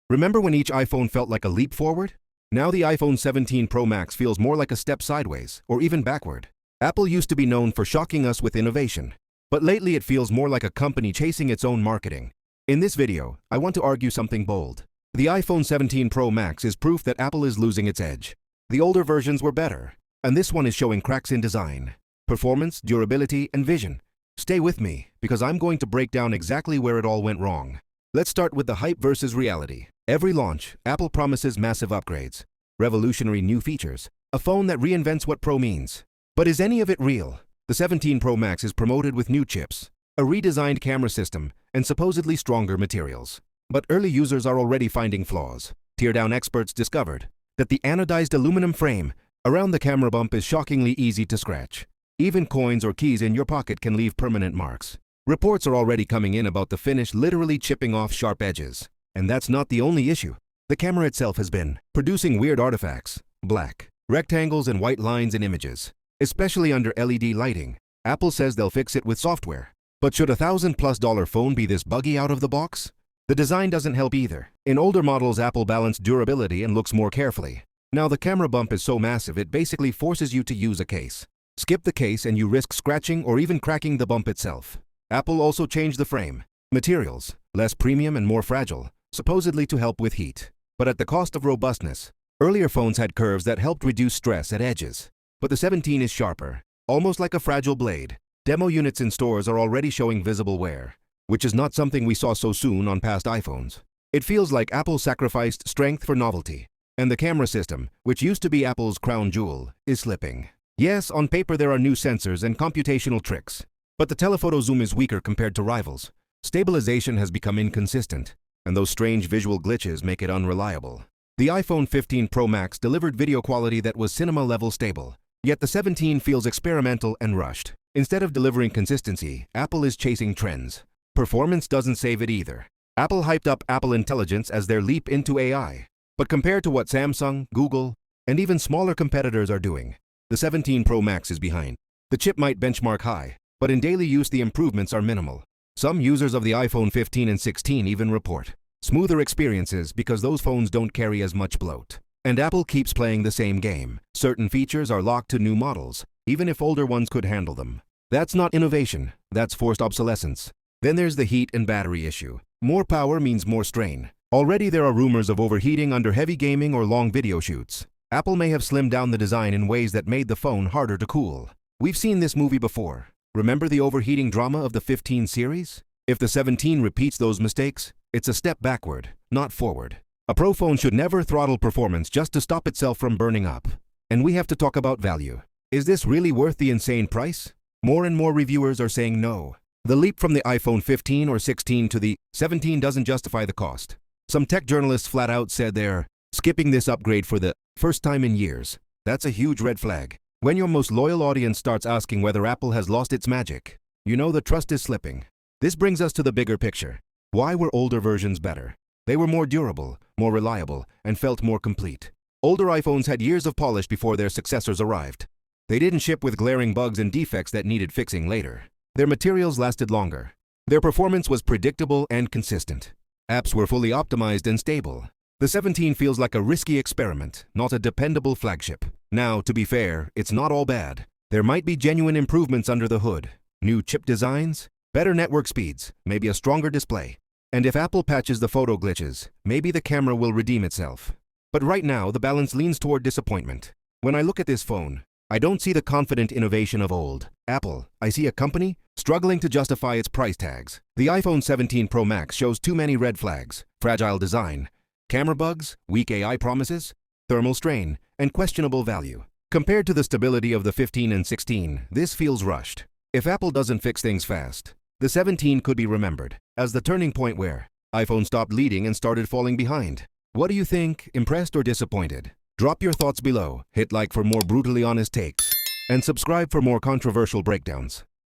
Remember when each iPhone felt like a leap forward? Now the iPhone 17 Pro Max feels more like a step sideways, or even backward. Apple used to be known for shocking us with innovation, but lately it feels more like a company chasing its own marketing. In this video, I want to argue something bold. The iPhone 17 Pro Max is proof that Apple is losing its edge. The older versions were better, and this one is showing cracks in design, performance, durability, and vision. Stay with me, because I'm going to break down exactly where it all went wrong. Let's start with the hype versus reality. Every launch, Apple promises massive upgrades, revolutionary new features, a phone that reinvents what Pro means. But is any of it real? The 17 Pro Max is promoted with new chips, a redesigned camera system, and supposedly stronger materials. But early users are already finding flaws. Teardown experts discovered that the anodized aluminum frame around the camera bump is shockingly easy to scratch. Even coins or keys in your pocket can leave permanent marks. Reports are already coming in about the finish literally chipping off sharp edges. And that's not the only issue. The camera itself has been producing weird artifacts, black rectangles and white lines in images, especially under LED lighting. Apple says they'll fix it with software. But should a $1,000+ phone be this buggy out of the box? The design doesn't help either. In older models, Apple balanced durability and looks more carefully. Now the camera bump is so massive it basically forces you to use a case. Skip the case and you risk scratching or even cracking the bump itself. Apple also changed the frame materials, less premium and more fragile, supposedly to help with heat, but at the cost of robustness. Earlier phones had curves that helped reduce stress at edges, but the 17 is sharper, almost like a fragile blade. Demo units in stores are already showing visible wear, which is not something we saw so soon on past iPhones. It feels like Apple sacrificed strength for novelty, and the camera system, which used to be Apple's crown jewel, is slipping. Yes, on paper there are new sensors and computational tricks, but the telephoto zoom is weaker compared to rivals. Stabilization has become inconsistent, and those strange visual glitches make it unreliable. The iPhone 15 Pro Max delivered video quality that was cinema-level stable, yet the 17 feels experimental and rushed. Instead of delivering consistency, Apple is chasing trends. Performance doesn't save it either. Apple hyped up Apple Intelligence as their leap into AI, but compared to what Samsung, Google, and even smaller competitors are doing, the 17 Pro Max is behind. The chip might benchmark high, but in daily use the improvements are minimal. Some users of the iPhone 15 and 16 even report smoother experiences because those phones don't carry as much bloat. And Apple keeps playing the same game. Certain features are locked to new models, even if older ones could handle them. That's not innovation, that's forced obsolescence. Then there's the heat and battery issue. More power means more strain. Already there are rumors of overheating under heavy gaming or long video shoots. Apple may have slimmed down the design in ways that made the phone harder to cool. We've seen this movie before. Remember the overheating drama of the 15 series? If the 17 repeats those mistakes, it's a step backward, not forward. A Pro phone should never throttle performance just to stop itself from burning up. And we have to talk about value. Is this really worth the insane price? More and more reviewers are saying no. The leap from the iPhone 15 or 16 to the 17 doesn't justify the cost. Some tech journalists flat out said they're skipping this upgrade for the first time in years. That's a huge red flag. When your most loyal audience starts asking whether Apple has lost its magic, you know the trust is slipping. This brings us to the bigger picture. Why were older versions better? They were more durable, more reliable, and felt more complete. Older iPhones had years of polish before their successors arrived. They didn't ship with glaring bugs and defects that needed fixing later. Their materials lasted longer. Their performance was predictable and consistent. Apps were fully optimized and stable. The 17 feels like a risky experiment, not a dependable flagship. Now, to be fair, it's not all bad. There might be genuine improvements under the hood. New chip designs, better network speeds, maybe a stronger display. And if Apple patches the photo glitches, maybe the camera will redeem itself. But right now, the balance leans toward disappointment. When I look at this phone, I don't see the confident innovation of old Apple. I see a company struggling to justify its price tags. The iPhone 17 Pro Max shows too many red flags: fragile design, camera bugs, weak AI promises, thermal strain, and questionable value. Compared to the stability of the 15 and 16, this feels rushed. If Apple doesn't fix things fast, the 17 could be remembered as the turning point where iPhone stopped leading and started falling behind. What do you think? Impressed or disappointed? Drop your thoughts below, hit like for more brutally honest takes, and subscribe for more controversial breakdowns.